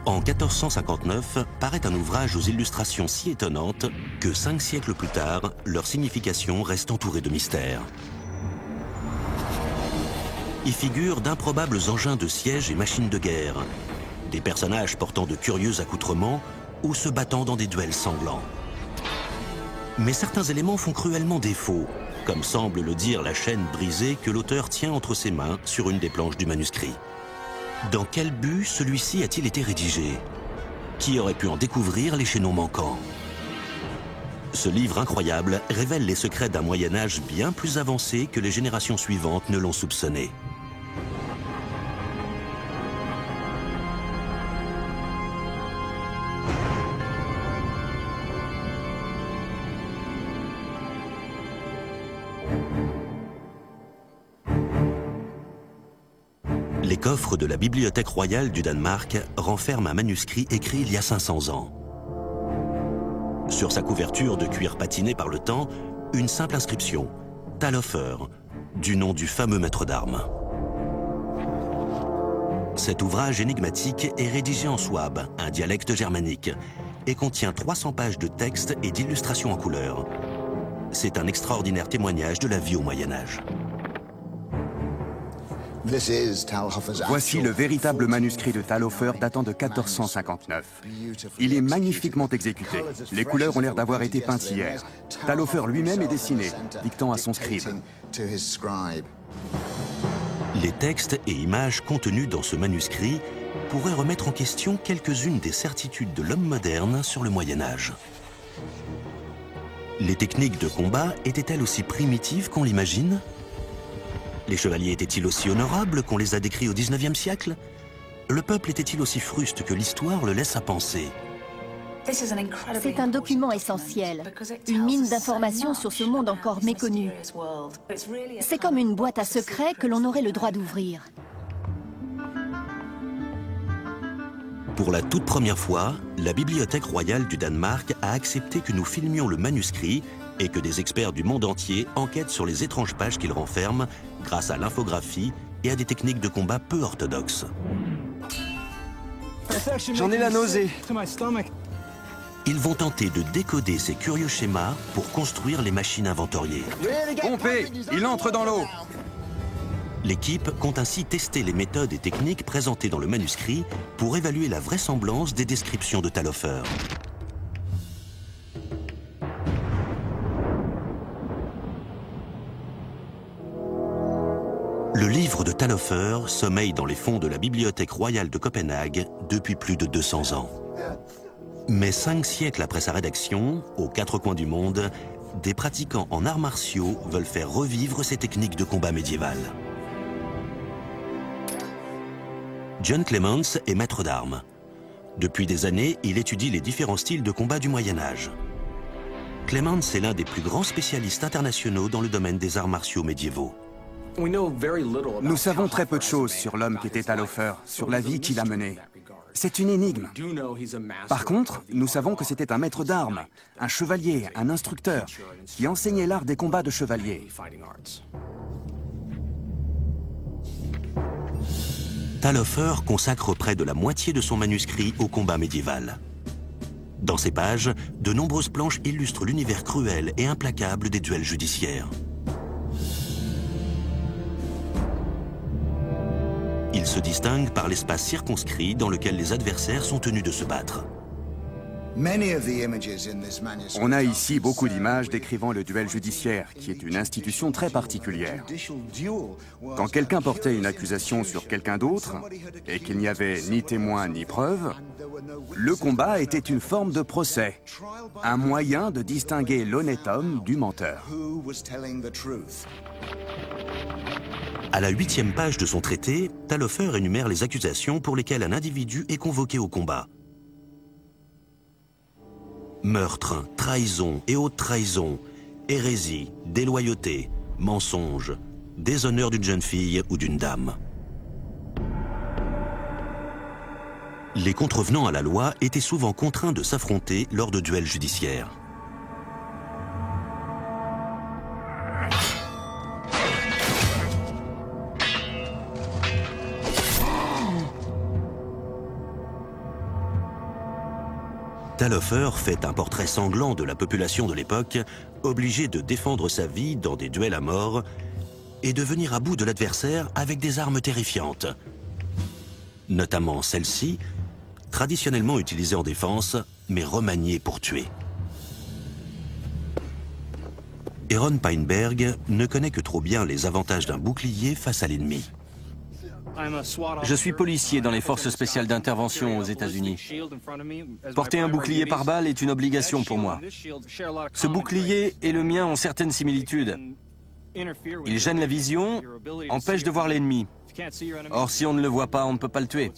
En 1459, paraît un ouvrage aux illustrations si étonnantes que 5 siècles plus tard, leur signification reste entourée de mystères. Y figurent d'improbables engins de siège et machines de guerre, des personnages portant de curieux accoutrements ou se battant dans des duels sanglants. Mais certains éléments font cruellement défaut, comme semble le dire la chaîne brisée que l'auteur tient entre ses mains sur une des planches du manuscrit. Dans quel but celui-ci a-t-il été rédigé? Qui aurait pu en découvrir les chaînons manquants? Ce livre incroyable révèle les secrets d'un Moyen-Âge bien plus avancé que les générations suivantes ne l'ont soupçonné. Les coffres de la Bibliothèque royale du Danemark renferment un manuscrit écrit il y a 500 ans. Sur sa couverture de cuir patiné par le temps, une simple inscription, Taloffer, du nom du fameux maître d'armes. Cet ouvrage énigmatique est rédigé en souabe, un dialecte germanique, et contient 300 pages de textes et d'illustrations en couleur. C'est un extraordinaire témoignage de la vie au Moyen-Âge. Voici le véritable manuscrit de Taloffer datant de 1459. Il est magnifiquement exécuté. Les couleurs ont l'air d'avoir été peintes hier. Taloffer lui-même est dessiné, dictant à son scribe. Les textes et images contenus dans ce manuscrit pourraient remettre en question quelques-unes des certitudes de l'homme moderne sur le Moyen-Âge. Les techniques de combat étaient-elles aussi primitives qu'on l'imagine? Les chevaliers étaient-ils aussi honorables qu'on les a décrits au XIXe siècle? Le peuple était-il aussi fruste que l'histoire le laisse à penser? C'est un document essentiel, une mine d'informations sur ce monde encore méconnu. C'est comme une boîte à secrets que l'on aurait le droit d'ouvrir. Pour la toute première fois, la Bibliothèque royale du Danemark a accepté que nous filmions le manuscrit et que des experts du monde entier enquêtent sur les étranges pages qu'il renferme grâce à l'infographie et à des techniques de combat peu orthodoxes. J'en ai la nausée. Ils vont tenter de décoder ces curieux schémas pour construire les machines inventoriées. Pompée, il entre dans l'eau. L'équipe compte ainsi tester les méthodes et techniques présentées dans le manuscrit pour évaluer la vraisemblance des descriptions de Taloffer. Le livre de Taloffer sommeille dans les fonds de la Bibliothèque royale de Copenhague depuis plus de 200 ans. Mais 5 siècles après sa rédaction, aux 4 coins du monde, des pratiquants en arts martiaux veulent faire revivre ces techniques de combat médiéval. John Clements est maître d'armes. Depuis des années, il étudie les différents styles de combat du Moyen-Âge. Clements est l'un des plus grands spécialistes internationaux dans le domaine des arts martiaux médiévaux. Nous savons très peu de choses sur l'homme qu'était Taloffer, sur la vie qu'il a menée. C'est une énigme. Par contre, nous savons que c'était un maître d'armes, un chevalier, un instructeur, qui enseignait l'art des combats de chevaliers. Taloffer consacre près de la moitié de son manuscrit au combat médiéval. Dans ces pages, de nombreuses planches illustrent l'univers cruel et implacable des duels judiciaires. Il se distingue par l'espace circonscrit dans lequel les adversaires sont tenus de se battre. On a ici beaucoup d'images décrivant le duel judiciaire, qui est une institution très particulière. Quand quelqu'un portait une accusation sur quelqu'un d'autre, et qu'il n'y avait ni témoin ni preuve, le combat était une forme de procès, un moyen de distinguer l'honnête homme du menteur. À la 8e page de son traité, Taloffer énumère les accusations pour lesquelles un individu est convoqué au combat. Meurtre, trahison et haute trahison, hérésie, déloyauté, mensonge, déshonneur d'une jeune fille ou d'une dame. Les contrevenants à la loi étaient souvent contraints de s'affronter lors de duels judiciaires. Taloffer fait un portrait sanglant de la population de l'époque, obligée de défendre sa vie dans des duels à mort et de venir à bout de l'adversaire avec des armes terrifiantes. Notamment celle-ci, traditionnellement utilisée en défense, mais remaniée pour tuer. Aaron Pineberg ne connaît que trop bien les avantages d'un bouclier face à l'ennemi. Je suis policier dans les forces spéciales d'intervention aux États-Unis. Porter un bouclier pare-balles est une obligation pour moi. Ce bouclier et le mien ont certaines similitudes. Il gêne la vision, empêche de voir l'ennemi. Or, si on ne le voit pas, on ne peut pas le tuer.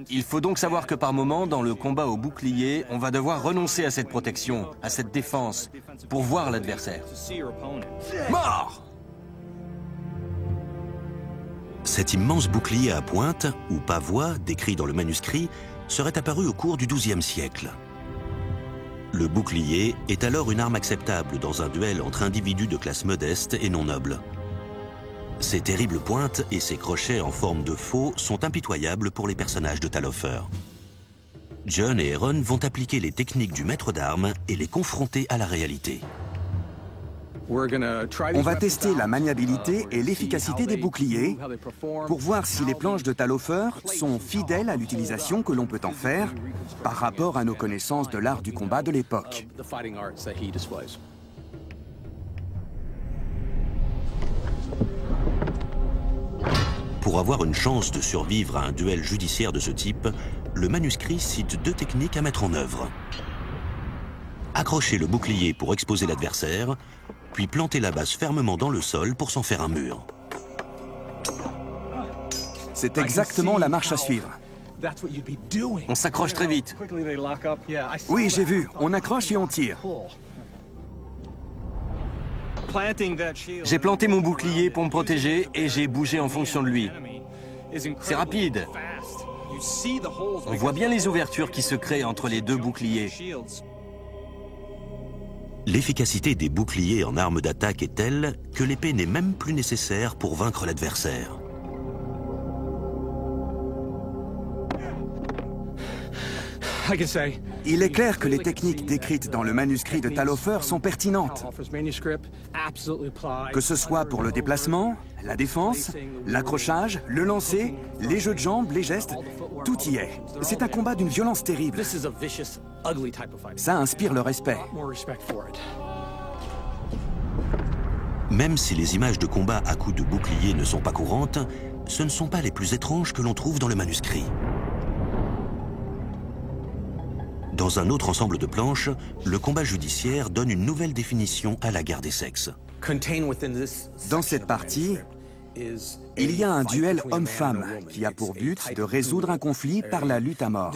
Il faut donc savoir que par moment, dans le combat au bouclier, on va devoir renoncer à cette protection, à cette défense, pour voir l'adversaire. Mort! Cet immense bouclier à pointe, ou pavois, décrit dans le manuscrit, serait apparu au cours du XIIe siècle. Le bouclier est alors une arme acceptable dans un duel entre individus de classe modeste et non noble. Ses terribles pointes et ses crochets en forme de faux sont impitoyables pour les personnages de Taloffer. John et Aaron vont appliquer les techniques du maître d'armes et les confronter à la réalité. On va tester la maniabilité et l'efficacité des boucliers pour voir si les planches de Taloffer sont fidèles à l'utilisation que l'on peut en faire par rapport à nos connaissances de l'art du combat de l'époque. Pour avoir une chance de survivre à un duel judiciaire de ce type, le manuscrit cite 2 techniques à mettre en œuvre. Accrocher le bouclier pour exposer l'adversaire, puis planter la base fermement dans le sol pour s'en faire un mur. C'est exactement la marche à suivre. On s'accroche très vite. Oui, j'ai vu. On accroche et on tire. J'ai planté mon bouclier pour me protéger et j'ai bougé en fonction de lui. C'est rapide. On voit bien les ouvertures qui se créent entre les 2 boucliers. L'efficacité des boucliers en arme d'attaque est telle que l'épée n'est même plus nécessaire pour vaincre l'adversaire. Il est clair que les techniques décrites dans le manuscrit de Taloffer sont pertinentes. Que ce soit pour le déplacement, la défense, l'accrochage, le lancer, les jeux de jambes, les gestes, tout y est. C'est un combat d'une violence terrible. Ça inspire le respect. Même si les images de combat à coups de bouclier ne sont pas courantes, ce ne sont pas les plus étranges que l'on trouve dans le manuscrit. Dans un autre ensemble de planches, le combat judiciaire donne une nouvelle définition à la guerre des sexes. Dans cette partie, il y a un duel homme-femme qui a pour but de résoudre un conflit par la lutte à mort.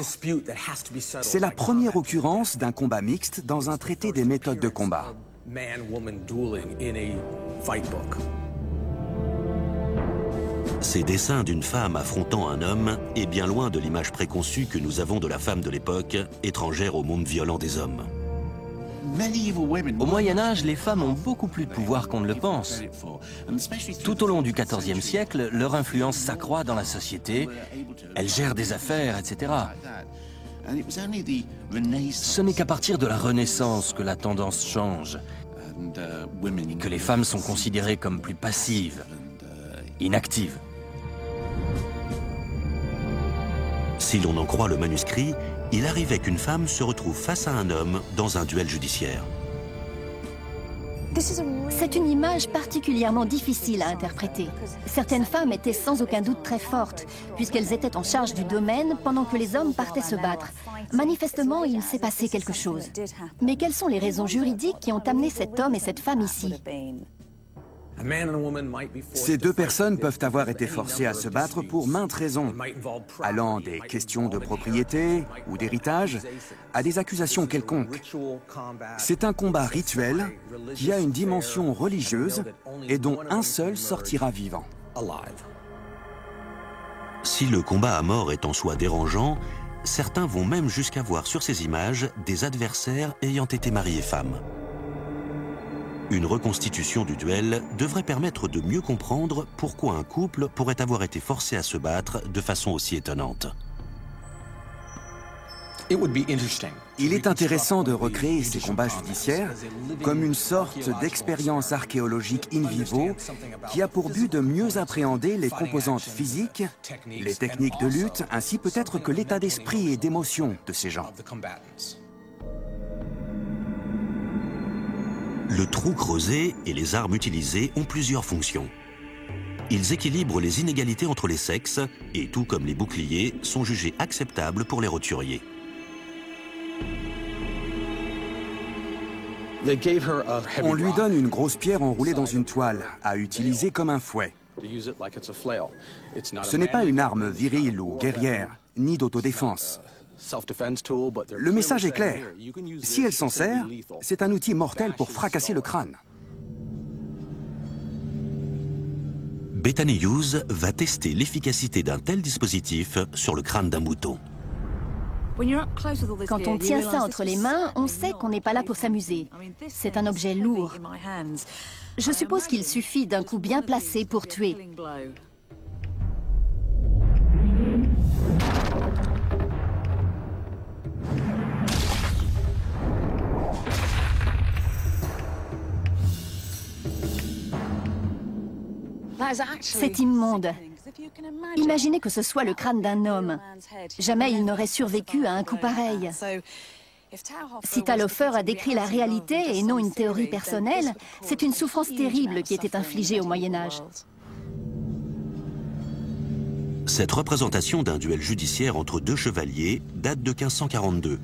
C'est la première occurrence d'un combat mixte dans un traité des méthodes de combat. Ces dessins d'une femme affrontant un homme est bien loin de l'image préconçue que nous avons de la femme de l'époque, étrangère au monde violent des hommes. Au Moyen-Âge, les femmes ont beaucoup plus de pouvoir qu'on ne le pense. Tout au long du XIVe siècle, leur influence s'accroît dans la société. Elles gèrent des affaires, etc. Ce n'est qu'à partir de la Renaissance que la tendance change, que les femmes sont considérées comme plus passives, inactives. Si l'on en croit le manuscrit, il arrivait qu'une femme se retrouve face à un homme dans un duel judiciaire. C'est une image particulièrement difficile à interpréter. Certaines femmes étaient sans aucun doute très fortes, puisqu'elles étaient en charge du domaine pendant que les hommes partaient se battre. Manifestement, il s'est passé quelque chose. Mais quelles sont les raisons juridiques qui ont amené cet homme et cette femme ici ? Ces 2 personnes peuvent avoir été forcées à se battre pour maintes raisons, allant des questions de propriété ou d'héritage à des accusations quelconques. C'est un combat rituel qui a une dimension religieuse et dont un seul sortira vivant. Si le combat à mort est en soi dérangeant, certains vont même jusqu'à voir sur ces images des adversaires ayant été mariés femmes. Une reconstitution du duel devrait permettre de mieux comprendre pourquoi un couple pourrait avoir été forcé à se battre de façon aussi étonnante. Il est intéressant de recréer ces combats judiciaires comme une sorte d'expérience archéologique in vivo qui a pour but de mieux appréhender les composantes physiques, les techniques de lutte, ainsi peut-être que l'état d'esprit et d'émotion de ces gens. Le trou creusé et les armes utilisées ont plusieurs fonctions. Ils équilibrent les inégalités entre les sexes et, tout comme les boucliers, sont jugés acceptables pour les roturiers. On lui donne une grosse pierre enroulée dans une toile, à utiliser comme un fouet. Ce n'est pas une arme virile ou guerrière, ni d'autodéfense. Le message est clair. Si elle s'en sert, c'est un outil mortel pour fracasser le crâne. Bethany Hughes va tester l'efficacité d'un tel dispositif sur le crâne d'un mouton. Quand on tient ça entre les mains, on sait qu'on n'est pas là pour s'amuser. C'est un objet lourd. Je suppose qu'il suffit d'un coup bien placé pour tuer. C'est immonde. Imaginez que ce soit le crâne d'un homme. Jamais il n'aurait survécu à un coup pareil. Si Tal Hofer a décrit la réalité et non une théorie personnelle, c'est une souffrance terrible qui était infligée au Moyen-Âge. Cette représentation d'un duel judiciaire entre deux chevaliers date de 1542.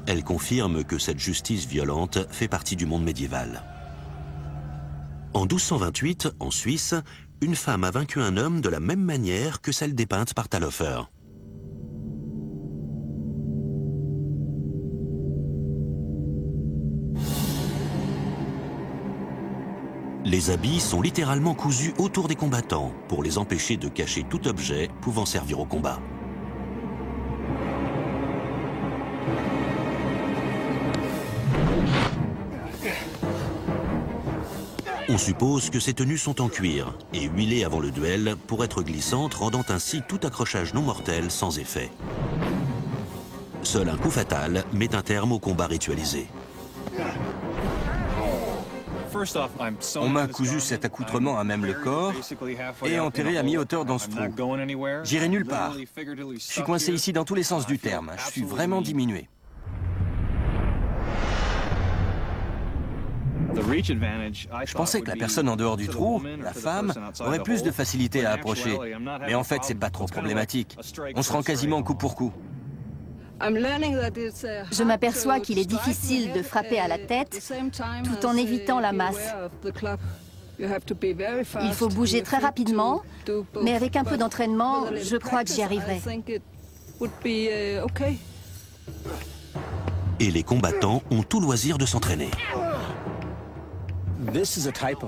Elle confirme que cette justice violente fait partie du monde médiéval. En 1228, en Suisse, une femme a vaincu un homme de la même manière que celle dépeinte par Tal Hofer. Les habits sont littéralement cousus autour des combattants pour les empêcher de cacher tout objet pouvant servir au combat. On suppose que ces tenues sont en cuir et huilées avant le duel pour être glissantes, rendant ainsi tout accrochage non mortel sans effet. Seul un coup fatal met un terme au combat ritualisé. On m'a cousu cet accoutrement à même le corps et enterré à mi-hauteur dans ce trou. J'irai nulle part. Je suis coincé ici dans tous les sens du terme. Je suis vraiment diminué. Je pensais que la personne en dehors du trou, la femme, aurait plus de facilité à approcher. Mais en fait, c'est pas trop problématique. On se rend quasiment coup pour coup. Je m'aperçois qu'il est difficile de frapper à la tête tout en évitant la masse. Il faut bouger très rapidement, mais avec un peu d'entraînement, je crois que j'y arriverai. Et les combattants ont tout loisir de s'entraîner.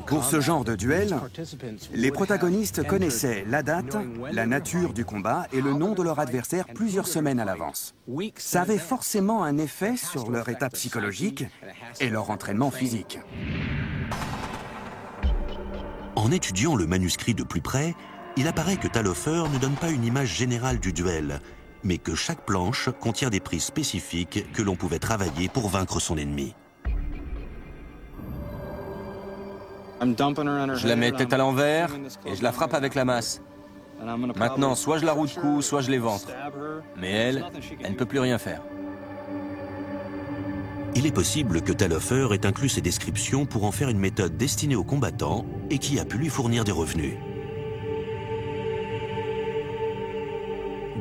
Pour ce genre de duel, les protagonistes connaissaient la date, la nature du combat et le nom de leur adversaire plusieurs semaines à l'avance. Ça avait forcément un effet sur leur état psychologique et leur entraînement physique. En étudiant le manuscrit de plus près, il apparaît que Tal Hofer ne donne pas une image générale du duel, mais que chaque planche contient des prises spécifiques que l'on pouvait travailler pour vaincre son ennemi. Je la mets tête à l'envers et je la frappe avec la masse. Maintenant, soit je la roue de cou, soit je l'éventre. Mais elle ne peut plus rien faire. Il est possible que Tal Hofer ait inclus ces descriptions pour en faire une méthode destinée aux combattants et qui a pu lui fournir des revenus.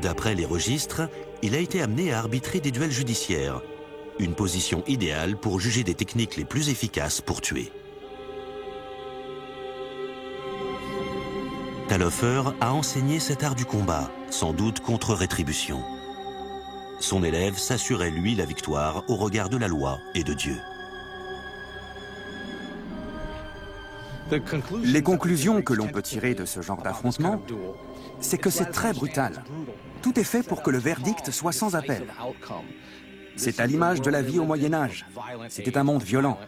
D'après les registres, il a été amené à arbitrer des duels judiciaires, une position idéale pour juger des techniques les plus efficaces pour tuer. Tal Hofer a enseigné cet art du combat, sans doute contre rétribution. Son élève s'assurait, lui, la victoire au regard de la loi et de Dieu. Les conclusions que l'on peut tirer de ce genre d'affrontement, c'est que c'est très brutal. Tout est fait pour que le verdict soit sans appel. C'est à l'image de la vie au Moyen-Âge. C'était un monde violent.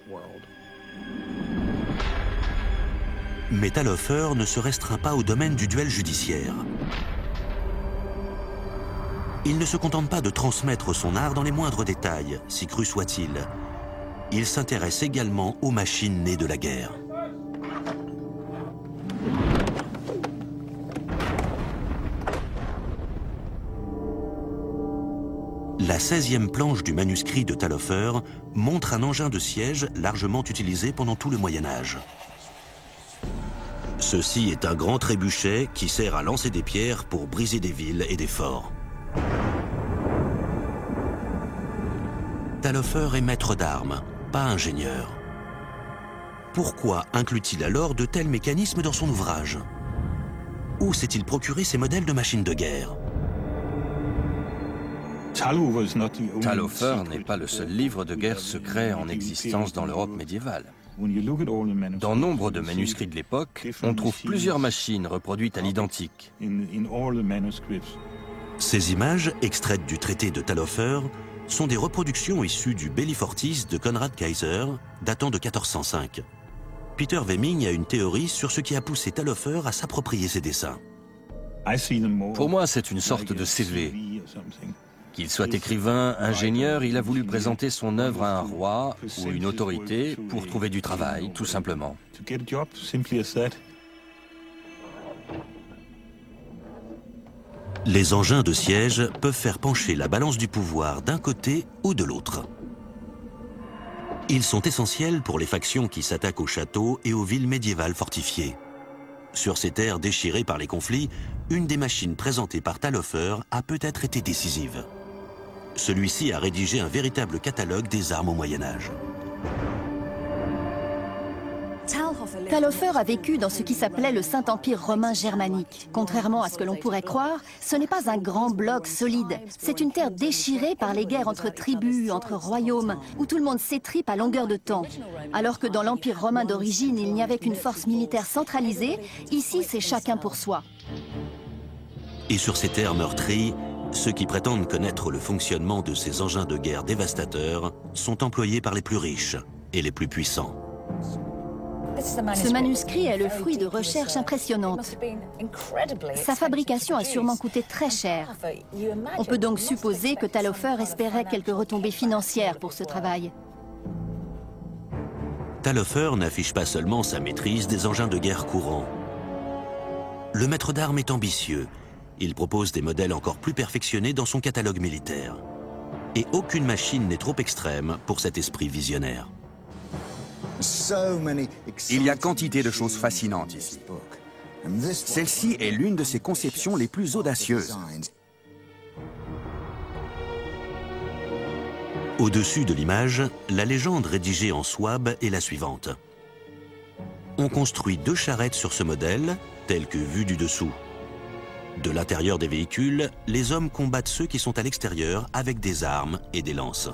Mais Tal Hofer ne se restreint pas au domaine du duel judiciaire. Il ne se contente pas de transmettre son art dans les moindres détails, si cru soit-il. Il s'intéresse également aux machines nées de la guerre. La 16e planche du manuscrit de Taloffer montre un engin de siège largement utilisé pendant tout le Moyen-Âge. Ceci est un grand trébuchet qui sert à lancer des pierres pour briser des villes et des forts. Taloffer est maître d'armes, pas ingénieur. Pourquoi inclut-il alors de tels mécanismes dans son ouvrage? Où s'est-il procuré ces modèles de machines de guerre? Taloffer n'est pas le seul livre de guerre secret en existence dans l'Europe médiévale. Dans nombre de manuscrits de l'époque, on trouve plusieurs machines reproduites à l'identique. Ces images, extraites du traité de Taloffer, sont des reproductions issues du Bellifortis de Konrad Kaiser, datant de 1405. Peter Wemming a une théorie sur ce qui a poussé Taloffer à s'approprier ces dessins. Pour moi, c'est une sorte de CV. Qu'il soit écrivain, ingénieur, il a voulu présenter son œuvre à un roi ou une autorité pour trouver du travail, tout simplement. Les engins de siège peuvent faire pencher la balance du pouvoir d'un côté ou de l'autre. Ils sont essentiels pour les factions qui s'attaquent aux châteaux et aux villes médiévales fortifiées. Sur ces terres déchirées par les conflits, une des machines présentées par Taloffer a peut-être été décisive. Celui-ci a rédigé un véritable catalogue des armes au Moyen-Âge. Taloffer a vécu dans ce qui s'appelait le Saint-Empire romain germanique. Contrairement à ce que l'on pourrait croire, ce n'est pas un grand bloc solide. C'est une terre déchirée par les guerres entre tribus, entre royaumes, où tout le monde s'étripe à longueur de temps. Alors que dans l'Empire romain d'origine, il n'y avait qu'une force militaire centralisée, ici c'est chacun pour soi. Et sur ces terres meurtries, ceux qui prétendent connaître le fonctionnement de ces engins de guerre dévastateurs sont employés par les plus riches et les plus puissants. Ce manuscrit est le fruit de recherches impressionnantes. Sa fabrication a sûrement coûté très cher. On peut donc supposer que Taloffer espérait quelques retombées financières pour ce travail. Taloffer n'affiche pas seulement sa maîtrise des engins de guerre courants. Le maître d'armes est ambitieux. Il propose des modèles encore plus perfectionnés dans son catalogue militaire. Et aucune machine n'est trop extrême pour cet esprit visionnaire. Il y a quantité de choses fascinantes ici. Celle-ci est l'une de ses conceptions les plus audacieuses. Au-dessus de l'image, la légende rédigée en souabe est la suivante. On construit 2 charrettes sur ce modèle, tel que vu du dessous. De l'intérieur des véhicules, les hommes combattent ceux qui sont à l'extérieur avec des armes et des lances.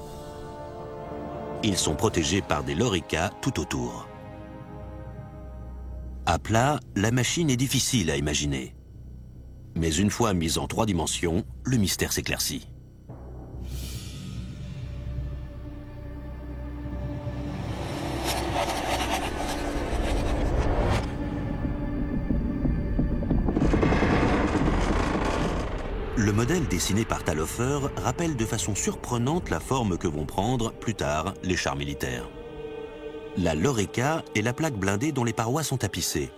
Ils sont protégés par des loricas tout autour. À plat, la machine est difficile à imaginer. Mais une fois mise en 3 dimensions, le mystère s'éclaircit. Le modèle dessiné par Taloffer rappelle de façon surprenante la forme que vont prendre, plus tard, les chars militaires. La lorica est la plaque blindée dont les parois sont tapissées.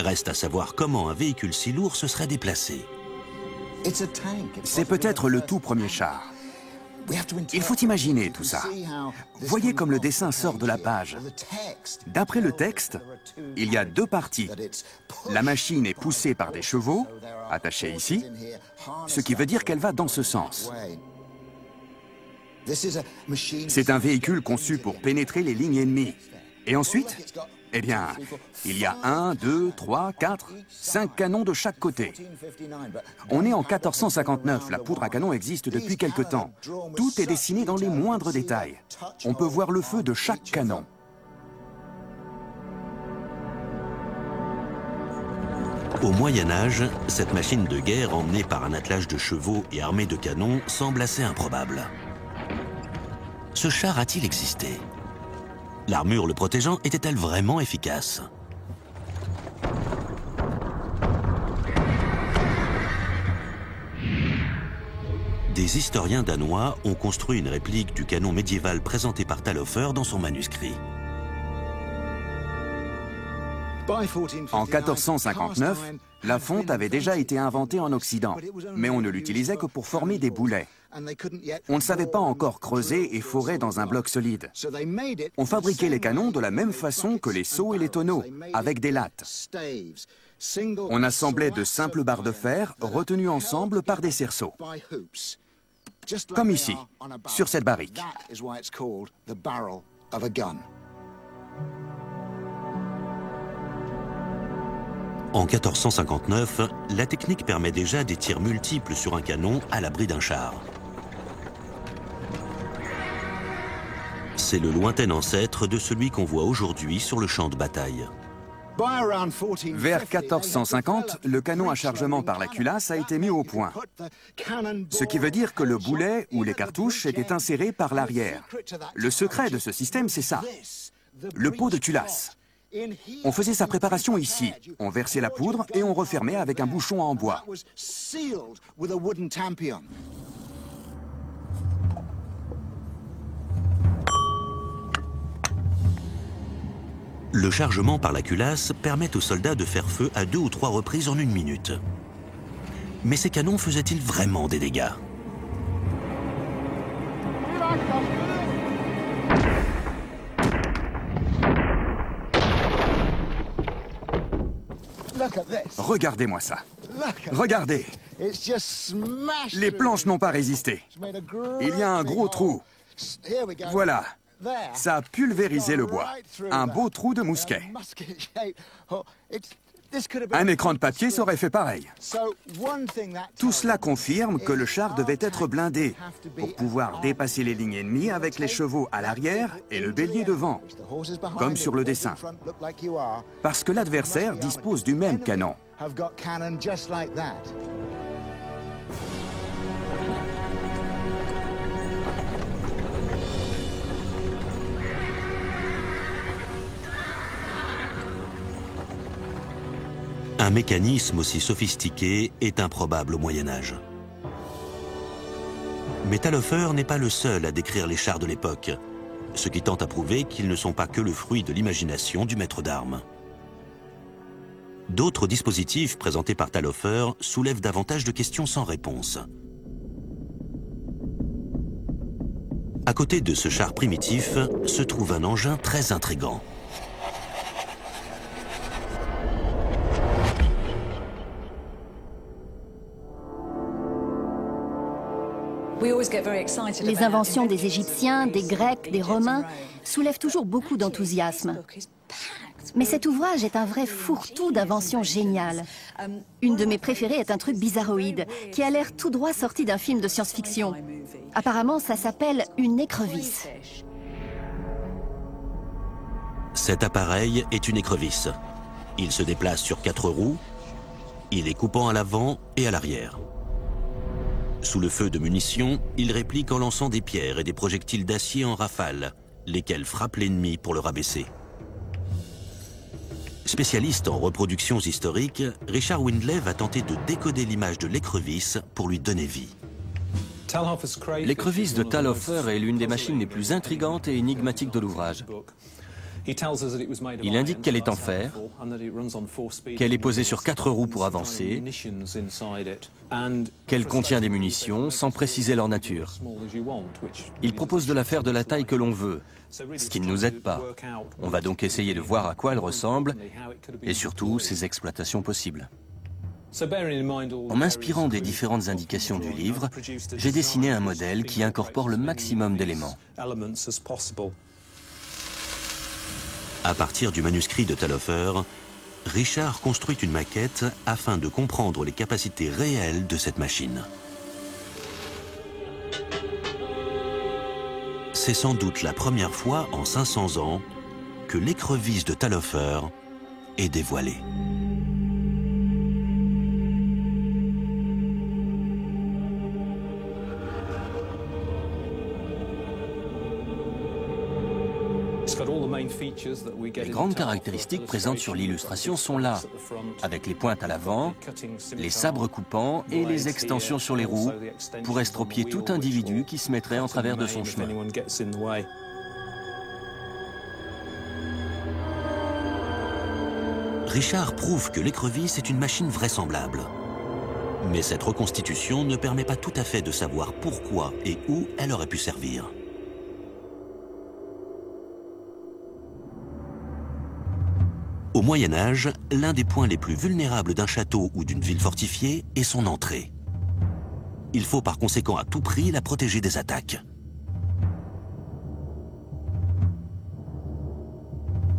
Reste à savoir comment un véhicule si lourd se serait déplacé. C'est peut-être le tout premier char. Il faut imaginer tout ça. Voyez comme le dessin sort de la page. D'après le texte, il y a 2 parties. La machine est poussée par des chevaux, attachés ici, ce qui veut dire qu'elle va dans ce sens. C'est un véhicule conçu pour pénétrer les lignes ennemies. Et ensuite, eh bien, il y a 1, 2, 3, 4, 5 canons de chaque côté. On est en 1459, la poudre à canon existe depuis quelque temps. Tout est dessiné dans les moindres détails. On peut voir le feu de chaque canon. Au Moyen-Âge, cette machine de guerre emmenée par un attelage de chevaux et armée de canons semble assez improbable. Ce char a-t-il existé? L'armure le protégeant était-elle vraiment efficace? Des historiens danois ont construit une réplique du canon médiéval présenté par Talhofer dans son manuscrit. En 1459, la fonte avait déjà été inventée en Occident, mais on ne l'utilisait que pour former des boulets. On ne savait pas encore creuser et forer dans un bloc solide. On fabriquait les canons de la même façon que les seaux et les tonneaux, avec des lattes. On assemblait de simples barres de fer retenues ensemble par des cerceaux. Comme ici, sur cette barrique. En 1459, la technique permet déjà des tirs multiples sur un canon à l'abri d'un char. C'est le lointain ancêtre de celui qu'on voit aujourd'hui sur le champ de bataille. Vers 1450, le canon à chargement par la culasse a été mis au point. Ce qui veut dire que le boulet ou les cartouches étaient insérés par l'arrière. Le secret de ce système, c'est ça, le pot de culasse. On faisait sa préparation ici, on versait la poudre et on refermait avec un bouchon en bois. Le chargement par la culasse permet aux soldats de faire feu à 2 ou 3 reprises en 1 minute. Mais ces canons faisaient-ils vraiment des dégâts? Regardez-moi ça. Regardez. Les planches n'ont pas résisté. Il y a un gros trou. Voilà. Ça a pulvérisé le bois. Un beau trou de mousquet. Un écran de papier s'aurait fait pareil. Tout cela confirme que le char devait être blindé pour pouvoir dépasser les lignes ennemies avec les chevaux à l'arrière et le bélier devant, comme sur le dessin. Parce que l'adversaire dispose du même canon. Un mécanisme aussi sophistiqué est improbable au Moyen-Âge. Mais Talhofer n'est pas le seul à décrire les chars de l'époque, ce qui tend à prouver qu'ils ne sont pas que le fruit de l'imagination du maître d'armes. D'autres dispositifs présentés par Talhofer soulèvent davantage de questions sans réponse. À côté de ce char primitif se trouve un engin très intrigant. Les inventions des Égyptiens, des Grecs, des Romains soulèvent toujours beaucoup d'enthousiasme. Mais cet ouvrage est un vrai fourre-tout d'inventions géniales. Une de mes préférées est un truc bizarroïde, qui a l'air tout droit sorti d'un film de science-fiction. Apparemment, ça s'appelle une écrevisse. Cet appareil est une écrevisse. Il se déplace sur 4 roues, il est coupant à l'avant et à l'arrière. Sous le feu de munitions, il réplique en lançant des pierres et des projectiles d'acier en rafale, lesquels frappent l'ennemi pour le rabaisser. Spécialiste en reproductions historiques, Richard Windley va tenter de décoder l'image de l'écrevisse pour lui donner vie. L'écrevisse de Talhofer est l'une des machines les plus intrigantes et énigmatiques de l'ouvrage. Il indique qu'elle est en fer, qu'elle est posée sur 4 roues pour avancer, qu'elle contient des munitions sans préciser leur nature. Il propose de la faire de la taille que l'on veut, ce qui ne nous aide pas. On va donc essayer de voir à quoi elle ressemble et surtout ses exploitations possibles. En m'inspirant des différentes indications du livre, j'ai dessiné un modèle qui incorpore le maximum d'éléments. À partir du manuscrit de Talhofer, Richard construit une maquette afin de comprendre les capacités réelles de cette machine. C'est sans doute la première fois en 500 ans que l'écrevisse de Talhofer est dévoilée. Les grandes caractéristiques présentes sur l'illustration sont là, avec les pointes à l'avant, les sabres coupants et les extensions sur les roues pour estropier tout individu qui se mettrait en travers de son chemin. Richard prouve que l'écrevisse est une machine vraisemblable. Mais cette reconstitution ne permet pas tout à fait de savoir pourquoi et où elle aurait pu servir. Au Moyen Âge, l'un des points les plus vulnérables d'un château ou d'une ville fortifiée est son entrée. Il faut par conséquent à tout prix la protéger des attaques.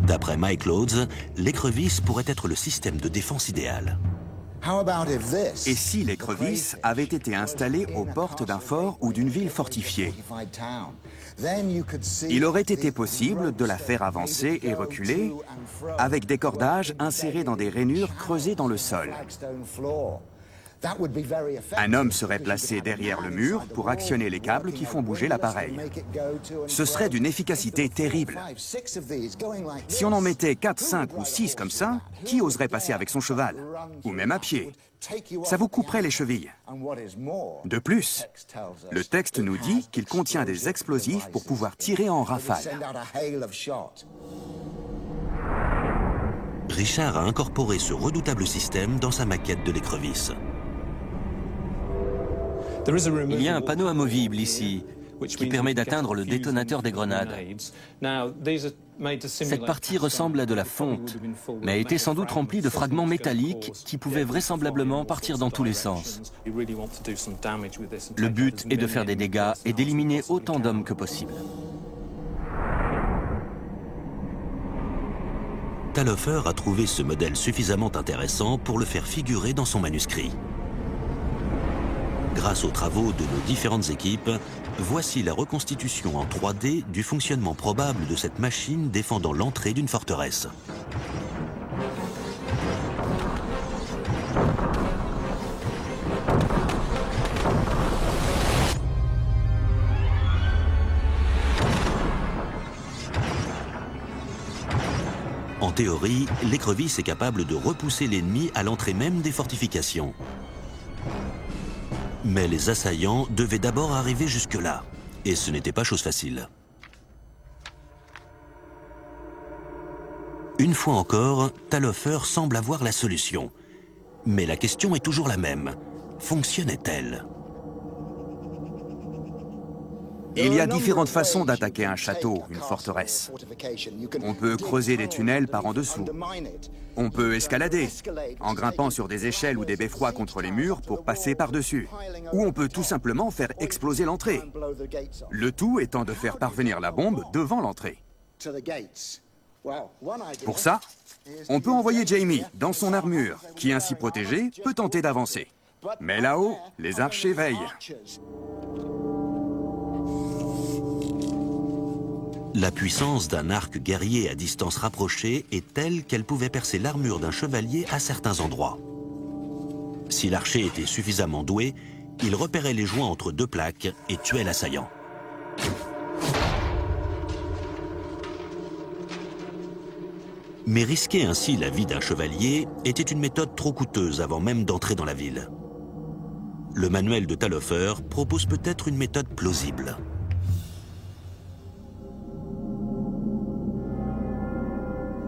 D'après Mike Lodes, l'écrevisse pourrait être le système de défense idéal. Et si l'écrevisse avait été installée aux portes d'un fort ou d'une ville fortifiée? Il aurait été possible de la faire avancer et reculer avec des cordages insérés dans des rainures creusées dans le sol. Un homme serait placé derrière le mur pour actionner les câbles qui font bouger l'appareil. Ce serait d'une efficacité terrible. Si on en mettait 4, 5 ou 6 comme ça, qui oserait passer avec son cheval? Ou même à pied? Ça vous couperait les chevilles. De plus, le texte nous dit qu'il contient des explosifs pour pouvoir tirer en rafale. Richard a incorporé ce redoutable système dans sa maquette de l'écrevisse. Il y a un panneau amovible ici, qui permet d'atteindre le détonateur des grenades. Cette partie ressemble à de la fonte, mais a été sans doute remplie de fragments métalliques qui pouvaient vraisemblablement partir dans tous les sens. Le but est de faire des dégâts et d'éliminer autant d'hommes que possible. Talhofer a trouvé ce modèle suffisamment intéressant pour le faire figurer dans son manuscrit. Grâce aux travaux de nos différentes équipes, voici la reconstitution en 3D du fonctionnement probable de cette machine défendant l'entrée d'une forteresse. En théorie, l'écrevisse est capable de repousser l'ennemi à l'entrée même des fortifications. Mais les assaillants devaient d'abord arriver jusque-là, et ce n'était pas chose facile. Une fois encore, Talhofer semble avoir la solution. Mais la question est toujours la même. Fonctionnait-elle ? Il y a différentes façons d'attaquer un château, une forteresse. On peut creuser des tunnels par en dessous. On peut escalader, en grimpant sur des échelles ou des beffrois contre les murs pour passer par-dessus. Ou on peut tout simplement faire exploser l'entrée. Le tout étant de faire parvenir la bombe devant l'entrée. Pour ça, on peut envoyer Jamie dans son armure, qui ainsi protégé peut tenter d'avancer. Mais là-haut, les archers veillent. La puissance d'un arc guerrier à distance rapprochée est telle qu'elle pouvait percer l'armure d'un chevalier à certains endroits. Si l'archer était suffisamment doué, il repérait les joints entre deux plaques et tuait l'assaillant. Mais risquer ainsi la vie d'un chevalier était une méthode trop coûteuse avant même d'entrer dans la ville. Le manuel de Talhofer propose peut-être une méthode plausible.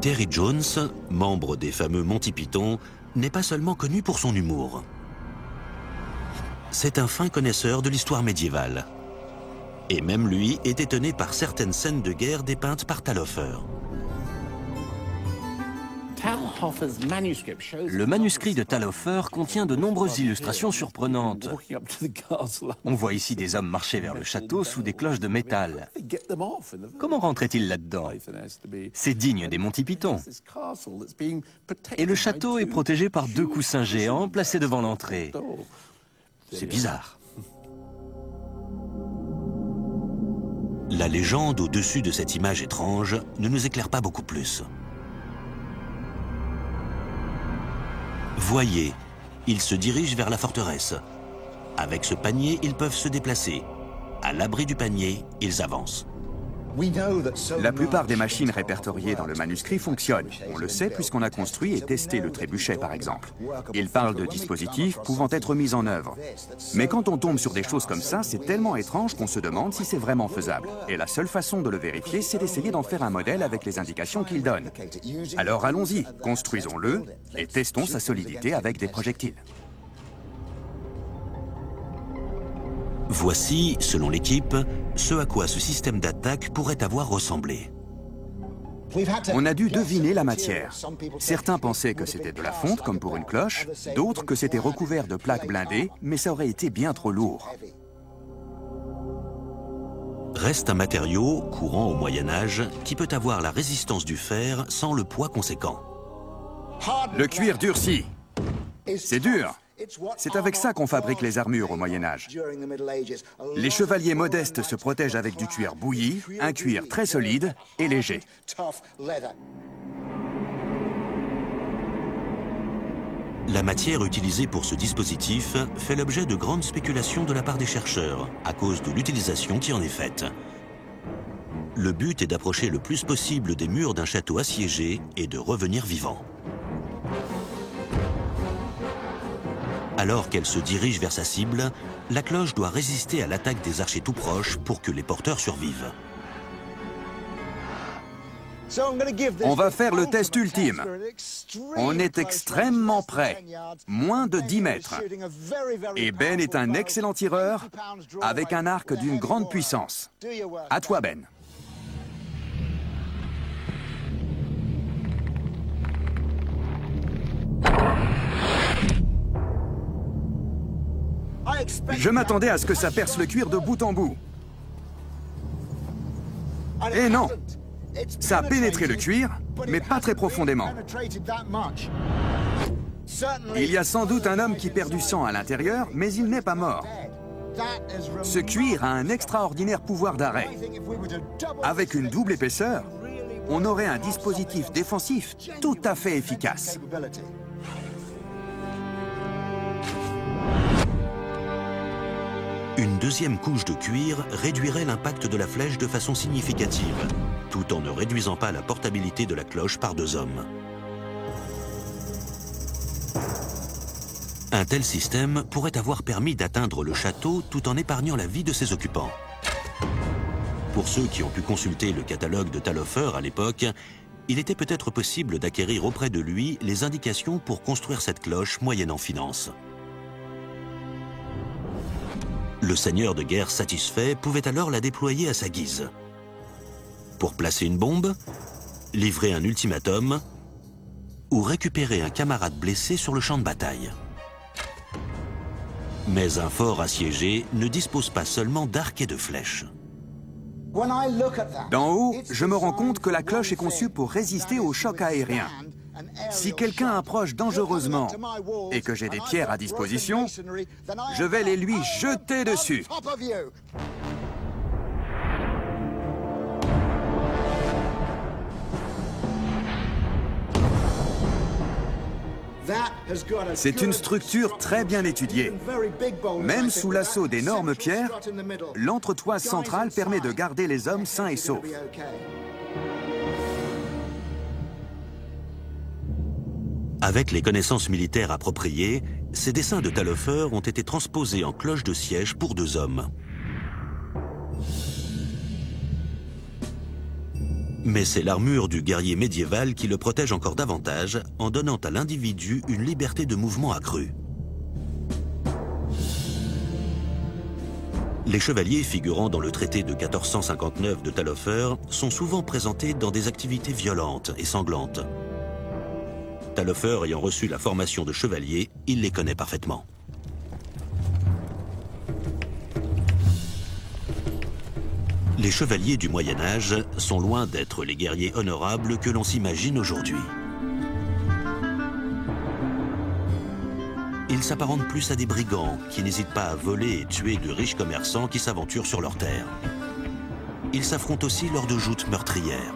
Terry Jones, membre des fameux Monty Python, n'est pas seulement connu pour son humour. C'est un fin connaisseur de l'histoire médiévale. Et même lui est étonné par certaines scènes de guerre dépeintes par Talhofer. Le manuscrit de Talhofer contient de nombreuses illustrations surprenantes. On voit ici des hommes marcher vers le château sous des cloches de métal. Comment rentraient-ils là-dedans? C'est digne des Monty Python. Et le château est protégé par deux coussins géants placés devant l'entrée. C'est bizarre. La légende au-dessus de cette image étrange ne nous éclaire pas beaucoup plus. Voyez, ils se dirigent vers la forteresse. Avec ce panier, ils peuvent se déplacer. À l'abri du panier, ils avancent. La plupart des machines répertoriées dans le manuscrit fonctionnent. On le sait puisqu'on a construit et testé le trébuchet, par exemple. Il parle de dispositifs pouvant être mis en œuvre. Mais quand on tombe sur des choses comme ça, c'est tellement étrange qu'on se demande si c'est vraiment faisable. Et la seule façon de le vérifier, c'est d'essayer d'en faire un modèle avec les indications qu'il donne. Alors allons-y, construisons-le et testons sa solidité avec des projectiles. Voici, selon l'équipe, ce à quoi ce système d'attaque pourrait avoir ressemblé. On a dû deviner la matière. Certains pensaient que c'était de la fonte, comme pour une cloche, d'autres que c'était recouvert de plaques blindées, mais ça aurait été bien trop lourd. Reste un matériau, courant au Moyen-Âge, qui peut avoir la résistance du fer sans le poids conséquent. Le cuir durci. C'est dur. C'est avec ça qu'on fabrique les armures au Moyen-Âge. Les chevaliers modestes se protègent avec du cuir bouilli, un cuir très solide et léger. La matière utilisée pour ce dispositif fait l'objet de grandes spéculations de la part des chercheurs, à cause de l'utilisation qui en est faite. Le but est d'approcher le plus possible des murs d'un château assiégé et de revenir vivant. Alors qu'elle se dirige vers sa cible, la cloche doit résister à l'attaque des archers tout proches pour que les porteurs survivent. On va faire le test ultime. On est extrêmement près, moins de 10 mètres. Et Ben est un excellent tireur avec un arc d'une grande puissance. À toi, Ben. Je m'attendais à ce que ça perce le cuir de bout en bout. Et non! Ça a pénétré le cuir, mais pas très profondément. Il y a sans doute un homme qui perd du sang à l'intérieur, mais il n'est pas mort. Ce cuir a un extraordinaire pouvoir d'arrêt. Avec une double épaisseur, on aurait un dispositif défensif tout à fait efficace. Une deuxième couche de cuir réduirait l'impact de la flèche de façon significative, tout en ne réduisant pas la portabilité de la cloche par 2 hommes. Un tel système pourrait avoir permis d'atteindre le château tout en épargnant la vie de ses occupants. Pour ceux qui ont pu consulter le catalogue de Taloffer à l'époque, il était peut-être possible d'acquérir auprès de lui les indications pour construire cette cloche moyennant finance. Le seigneur de guerre satisfait pouvait alors la déployer à sa guise. Pour placer une bombe, livrer un ultimatum ou récupérer un camarade blessé sur le champ de bataille. Mais un fort assiégé ne dispose pas seulement d'arcs et de flèches. D'en haut, je me rends compte que la cloche est conçue pour résister aux chocs aériens. Si quelqu'un approche dangereusement et que j'ai des pierres à disposition, je vais les lui jeter dessus. C'est une structure très bien étudiée. Même sous l'assaut d'énormes pierres, l'entretoise centrale permet de garder les hommes sains et saufs. Avec les connaissances militaires appropriées, ces dessins de Taloffer ont été transposés en cloche de siège pour 2 hommes. Mais c'est l'armure du guerrier médiéval qui le protège encore davantage en donnant à l'individu une liberté de mouvement accrue. Les chevaliers figurant dans le traité de 1459 de Taloffer sont souvent présentés dans des activités violentes et sanglantes. Taloffer ayant reçu la formation de chevalier, il les connaît parfaitement. Les chevaliers du Moyen-Âge sont loin d'être les guerriers honorables que l'on s'imagine aujourd'hui. Ils s'apparentent plus à des brigands qui n'hésitent pas à voler et tuer de riches commerçants qui s'aventurent sur leurs terres. Ils s'affrontent aussi lors de joutes meurtrières.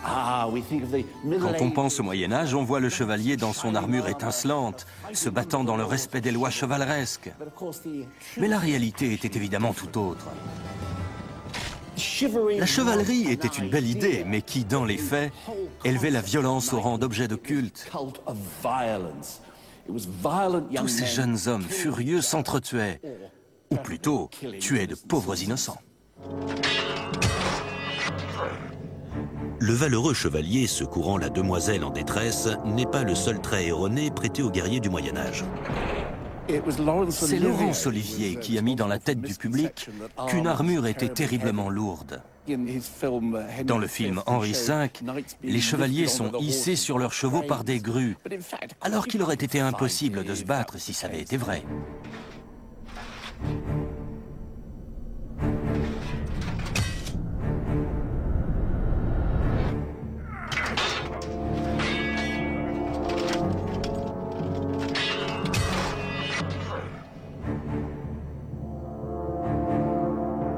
Quand on pense au Moyen-Âge, on voit le chevalier dans son armure étincelante, se battant dans le respect des lois chevaleresques. Mais la réalité était évidemment tout autre. La chevalerie était une belle idée, mais qui, dans les faits, élevait la violence au rang d'objet de culte. Tous ces jeunes hommes furieux s'entretuaient, ou plutôt tuaient de pauvres innocents. Le valeureux chevalier secourant la demoiselle en détresse n'est pas le seul trait erroné prêté aux guerriers du Moyen-Âge. C'est Laurence Olivier qui a mis dans la tête du public qu'une armure était terriblement lourde. Dans le film Henri V, les chevaliers sont hissés sur leurs chevaux par des grues, alors qu'il aurait été impossible de se battre si ça avait été vrai.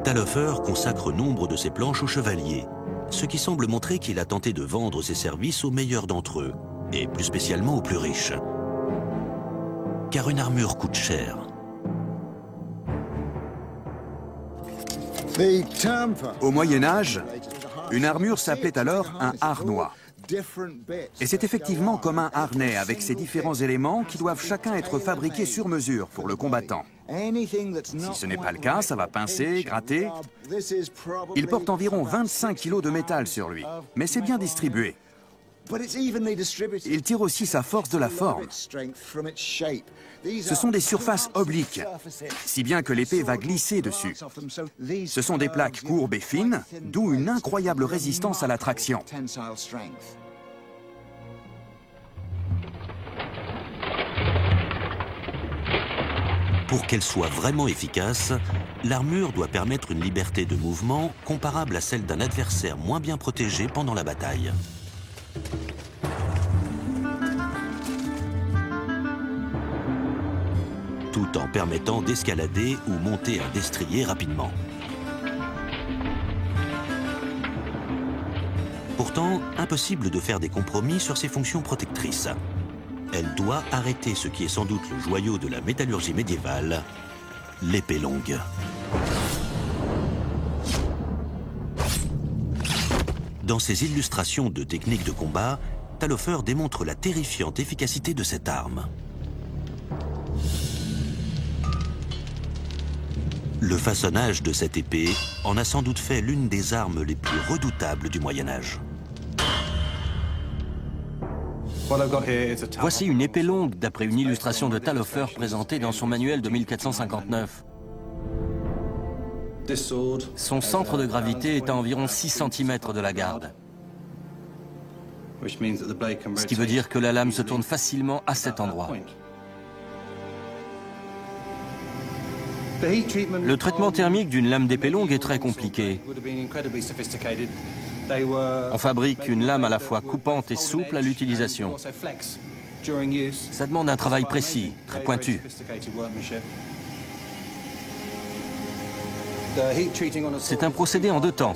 Taloffer consacre nombre de ses planches aux chevaliers, ce qui semble montrer qu'il a tenté de vendre ses services aux meilleurs d'entre eux, et plus spécialement aux plus riches. Car une armure coûte cher. Au Moyen-Âge, une armure s'appelait alors un harnois. Et c'est effectivement comme un harnais avec ses différents éléments qui doivent chacun être fabriqués sur mesure pour le combattant. Si ce n'est pas le cas, ça va pincer, gratter. Il porte environ 25 kg de métal sur lui, mais c'est bien distribué. Il tire aussi sa force de la forme. Ce sont des surfaces obliques, si bien que l'épée va glisser dessus. Ce sont des plaques courbes et fines, d'où une incroyable résistance à la traction. Pour qu'elle soit vraiment efficace, l'armure doit permettre une liberté de mouvement comparable à celle d'un adversaire moins bien protégé pendant la bataille. Tout en permettant d'escalader ou monter un destrier rapidement. Pourtant, impossible de faire des compromis sur ses fonctions protectrices. Elle doit arrêter ce qui est sans doute le joyau de la métallurgie médiévale, l'épée longue. Dans ses illustrations de techniques de combat, Taloffer démontre la terrifiante efficacité de cette arme. Le façonnage de cette épée en a sans doute fait l'une des armes les plus redoutables du Moyen-Âge. Voici une épée longue d'après une illustration de Taloffer présentée dans son manuel de 1459. Son centre de gravité est à environ 6 cm de la garde. Ce qui veut dire que la lame se tourne facilement à cet endroit. Le traitement thermique d'une lame d'épée longue est très compliqué. On fabrique une lame à la fois coupante et souple à l'utilisation. Ça demande un travail précis, très pointu. C'est un procédé en 2 temps.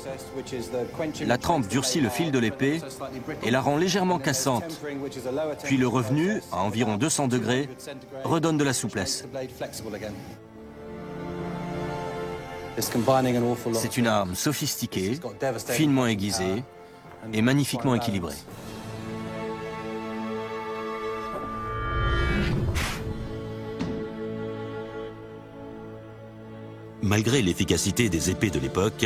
La trempe durcit le fil de l'épée et la rend légèrement cassante. Puis le revenu, à environ 200 degrés, redonne de la souplesse. C'est une arme sophistiquée, finement aiguisée et magnifiquement équilibrée. Malgré l'efficacité des épées de l'époque,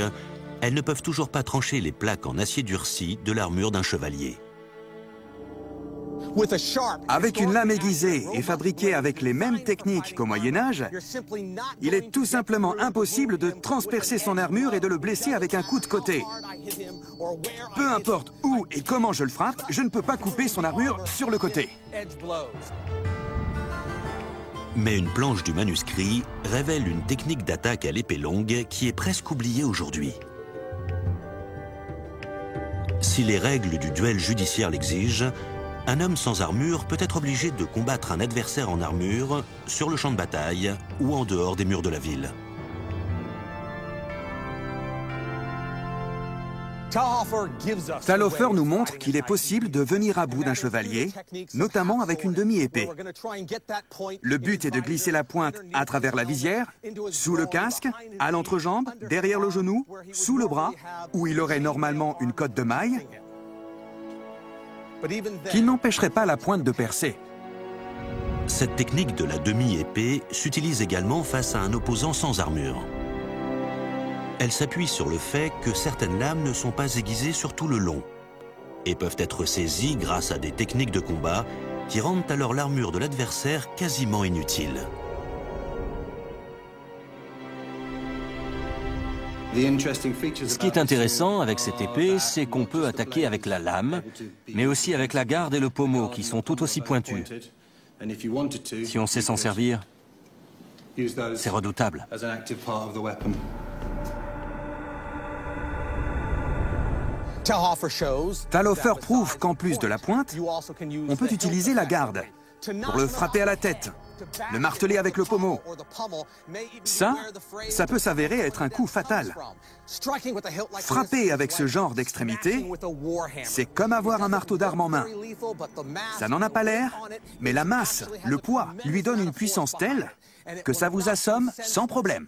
elles ne peuvent toujours pas trancher les plaques en acier durci de l'armure d'un chevalier. Avec une lame aiguisée et fabriquée avec les mêmes techniques qu'au Moyen-Âge, il est tout simplement impossible de transpercer son armure et de le blesser avec un coup de côté. Peu importe où et comment je le frappe, je ne peux pas couper son armure sur le côté. Mais une planche du manuscrit révèle une technique d'attaque à l'épée longue qui est presque oubliée aujourd'hui. Si les règles du duel judiciaire l'exigent, un homme sans armure peut être obligé de combattre un adversaire en armure sur le champ de bataille ou en dehors des murs de la ville. Talhofer nous montre qu'il est possible de venir à bout d'un chevalier, notamment avec une demi-épée. Le but est de glisser la pointe à travers la visière, sous le casque, à l'entrejambe, derrière le genou, sous le bras, où il aurait normalement une cotte de maille, qui n'empêcherait pas la pointe de percer. Cette technique de la demi-épée s'utilise également face à un opposant sans armure. Elle s'appuie sur le fait que certaines lames ne sont pas aiguisées sur tout le long et peuvent être saisies grâce à des techniques de combat qui rendent alors l'armure de l'adversaire quasiment inutile. Ce qui est intéressant avec cette épée, c'est qu'on peut attaquer avec la lame, mais aussi avec la garde et le pommeau qui sont tout aussi pointus. Si on sait s'en servir, c'est redoutable. Talhofer prouve qu'en plus de la pointe, on peut utiliser la garde pour le frapper à la tête, le marteler avec le pommeau. Ça peut s'avérer être un coup fatal. Frapper avec ce genre d'extrémité, c'est comme avoir un marteau d'armes en main. Ça n'en a pas l'air, mais la masse, le poids, lui donne une puissance telle que ça vous assomme sans problème.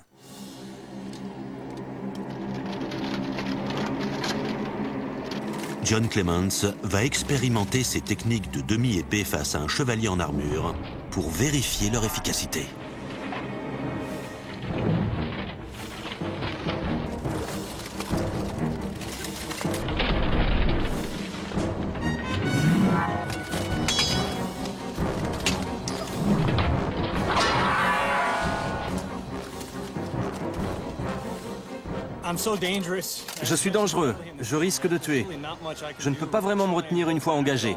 John Clements va expérimenter ces techniques de demi-épée face à un chevalier en armure pour vérifier leur efficacité. Je suis dangereux, je risque de tuer. Je ne peux pas vraiment me retenir une fois engagé.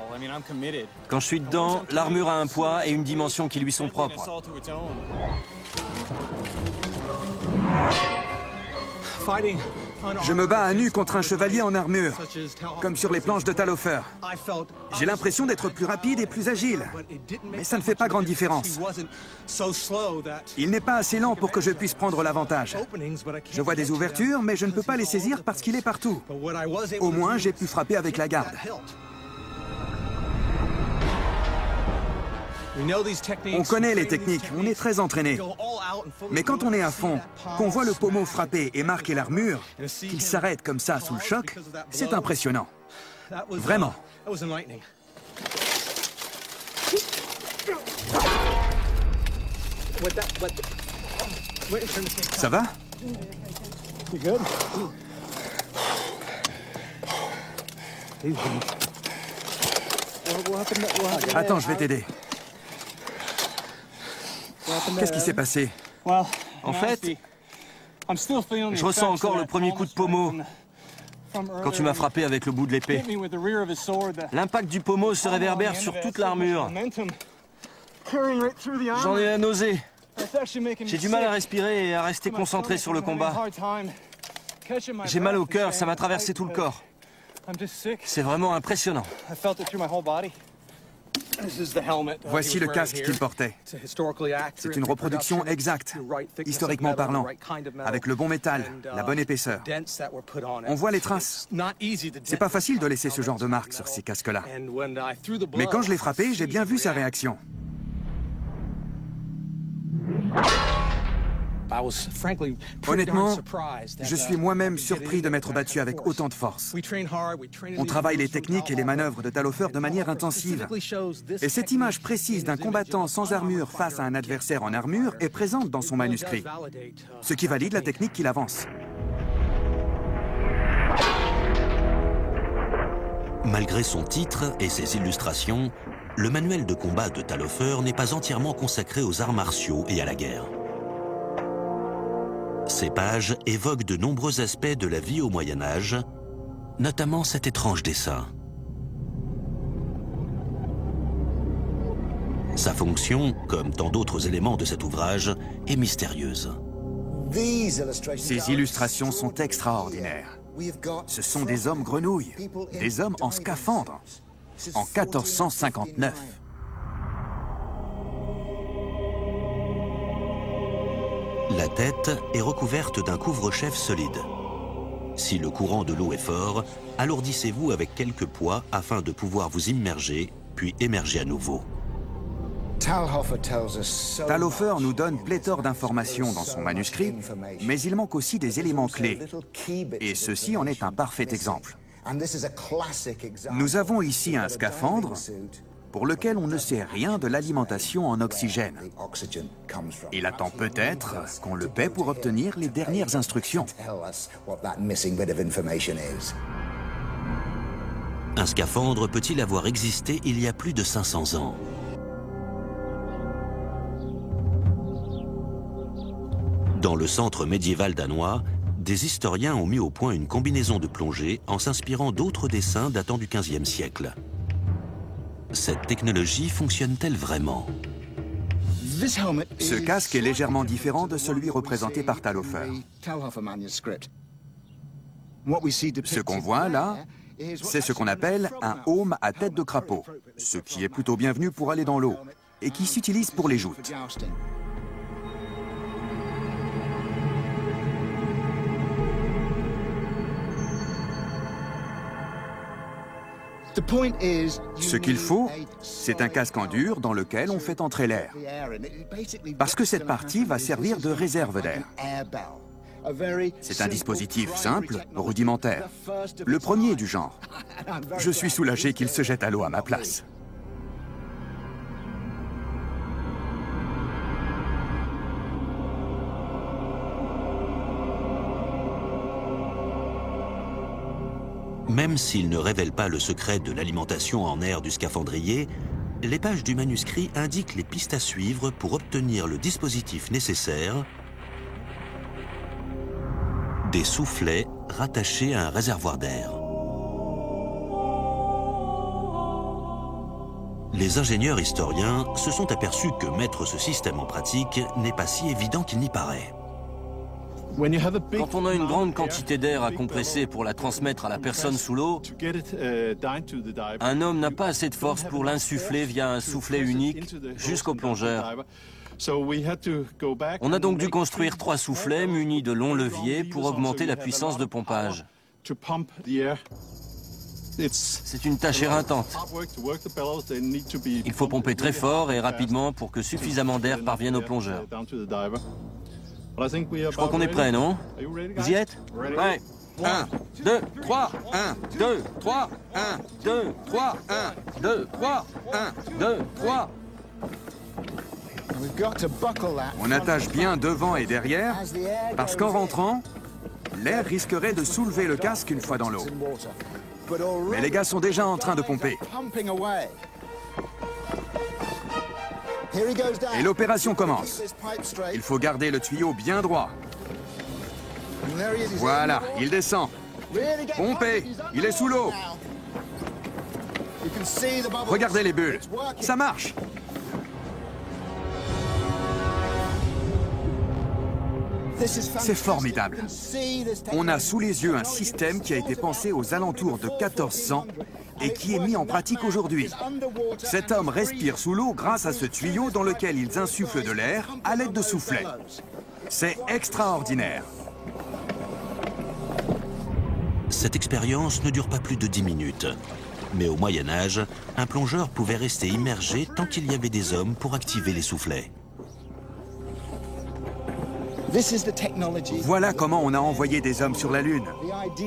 Quand je suis dedans, l'armure a un poids et une dimension qui lui sont propres. Je me bats à nu contre un chevalier en armure, comme sur les planches de Talhofer. J'ai l'impression d'être plus rapide et plus agile, mais ça ne fait pas grande différence. Il n'est pas assez lent pour que je puisse prendre l'avantage. Je vois des ouvertures, mais je ne peux pas les saisir parce qu'il est partout. Au moins, j'ai pu frapper avec la garde. On connaît les techniques, on est très entraîné. Mais quand on est à fond, qu'on voit le pommeau frapper et marquer l'armure, qu'il s'arrête comme ça sous le choc, c'est impressionnant. Vraiment. Ça va? Attends, je vais t'aider. Qu'est-ce qui s'est passé? En fait, je ressens encore le premier coup de pommeau quand tu m'as frappé avec le bout de l'épée. L'impact du pommeau se réverbère sur toute l'armure. J'en ai la nausée. J'ai du mal à respirer et à rester concentré sur le combat. J'ai mal au cœur, ça m'a traversé tout le corps. C'est vraiment impressionnant. Voici le casque qu'il portait. C'est une reproduction exacte, historiquement parlant, avec le bon métal, la bonne épaisseur. On voit les traces. C'est pas facile de laisser ce genre de marque sur ces casques-là. Mais quand je l'ai frappé, j'ai bien vu sa réaction. Honnêtement, je suis moi-même surpris de m'être battu avec autant de force. On travaille les techniques et les manœuvres de Talhofer de manière intensive. Et cette image précise d'un combattant sans armure face à un adversaire en armure est présente dans son manuscrit, ce qui valide la technique qu'il avance. Malgré son titre et ses illustrations, le manuel de combat de Talhofer n'est pas entièrement consacré aux arts martiaux et à la guerre. Ces pages évoquent de nombreux aspects de la vie au Moyen-Âge, notamment cet étrange dessin. Sa fonction, comme tant d'autres éléments de cet ouvrage, est mystérieuse. Ces illustrations sont extraordinaires. Ce sont des hommes grenouilles, des hommes en scaphandre, en 1459. La tête est recouverte d'un couvre-chef solide. Si le courant de l'eau est fort, alourdissez-vous avec quelques poids afin de pouvoir vous immerger, puis émerger à nouveau. Talhofer nous donne pléthore d'informations dans son manuscrit, mais il manque aussi des éléments clés. Et ceci en est un parfait exemple. Nous avons ici un scaphandre pour lequel on ne sait rien de l'alimentation en oxygène. Il attend peut-être qu'on le paie pour obtenir les dernières instructions. Un scaphandre peut-il avoir existé il y a plus de 500 ans? Dans le centre médiéval danois, des historiens ont mis au point une combinaison de plongée en s'inspirant d'autres dessins datant du XVe siècle. Cette technologie fonctionne-t-elle vraiment? Ce casque est légèrement différent de celui représenté par Talhofer. Ce qu'on voit là, c'est ce qu'on appelle un aume à tête de crapaud, ce qui est plutôt bienvenu pour aller dans l'eau et qui s'utilise pour les joutes. Ce qu'il faut, c'est un casque en dur dans lequel on fait entrer l'air. Parce que cette partie va servir de réserve d'air. C'est un dispositif simple, rudimentaire. Le premier du genre. Je suis soulagé qu'il se jette à l'eau à ma place. Même s'il ne révèle pas le secret de l'alimentation en air du scaphandrier, les pages du manuscrit indiquent les pistes à suivre pour obtenir le dispositif nécessaire, des soufflets rattachés à un réservoir d'air. Les ingénieurs historiens se sont aperçus que mettre ce système en pratique n'est pas si évident qu'il n'y paraît. Quand on a une grande quantité d'air à compresser pour la transmettre à la personne sous l'eau, un homme n'a pas assez de force pour l'insuffler via un soufflet unique jusqu'au plongeur. On a donc dû construire 3 soufflets munis de longs leviers pour augmenter la puissance de pompage. C'est une tâche éreintante. Il faut pomper très fort et rapidement pour que suffisamment d'air parvienne au plongeur. Je crois qu'on est prêt, non? Vous y êtes? Ouais. 1, 2, 3, 1, 2, 3, 1, 2, 3, 1, 2, 3, 1, 2, 3. On attache bien devant et derrière, parce qu'en rentrant, l'air risquerait de soulever le casque une fois dans l'eau. Mais les gars sont déjà en train de pomper. Et l'opération commence. Il faut garder le tuyau bien droit. Voilà, il descend. Pompez, il est sous l'eau. Regardez les bulles, ça marche. C'est formidable. On a sous les yeux un système qui a été pensé aux alentours de 1400 et qui est mis en pratique aujourd'hui. Cet homme respire sous l'eau grâce à ce tuyau dans lequel ils insufflent de l'air à l'aide de soufflets. C'est extraordinaire. Cette expérience ne dure pas plus de 10 minutes. Mais au Moyen-Âge, un plongeur pouvait rester immergé tant qu'il y avait des hommes pour activer les soufflets. Voilà comment on a envoyé des hommes sur la Lune,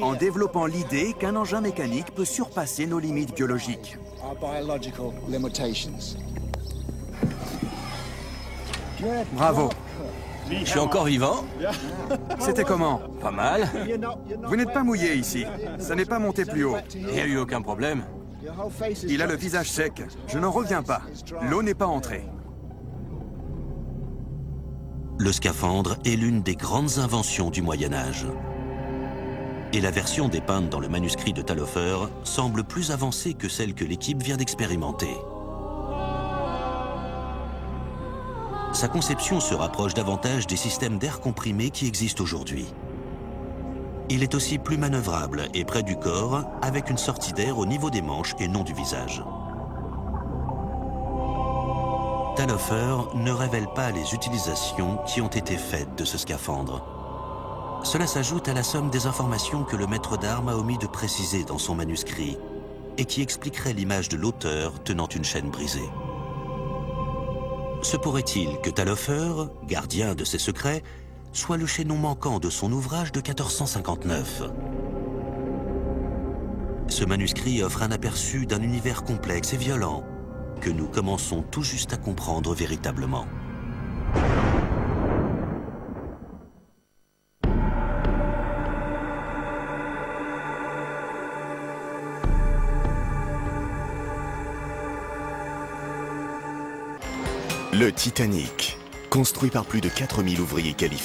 en développant l'idée qu'un engin mécanique peut surpasser nos limites biologiques. Bravo. Je suis encore vivant? C'était comment? Pas mal. Vous n'êtes pas mouillé ici. Ça n'est pas monté plus haut. Il n'y a eu aucun problème. Il a le visage sec. Je n'en reviens pas. L'eau n'est pas entrée. Le scaphandre est l'une des grandes inventions du Moyen-Âge. Et la version dépeinte dans le manuscrit de Talhofer semble plus avancée que celle que l'équipe vient d'expérimenter. Sa conception se rapproche davantage des systèmes d'air comprimé qui existent aujourd'hui. Il est aussi plus manœuvrable et près du corps, avec une sortie d'air au niveau des manches et non du visage. Talhofer ne révèle pas les utilisations qui ont été faites de ce scaphandre. Cela s'ajoute à la somme des informations que le maître d'armes a omis de préciser dans son manuscrit et qui expliquerait l'image de l'auteur tenant une chaîne brisée. Se pourrait-il que Talhofer, gardien de ses secrets, soit le chaînon manquant de son ouvrage de 1459 ? Ce manuscrit offre un aperçu d'un univers complexe et violent que nous commençons tout juste à comprendre véritablement. Le Titanic, construit par plus de 4000 ouvriers qualifiés.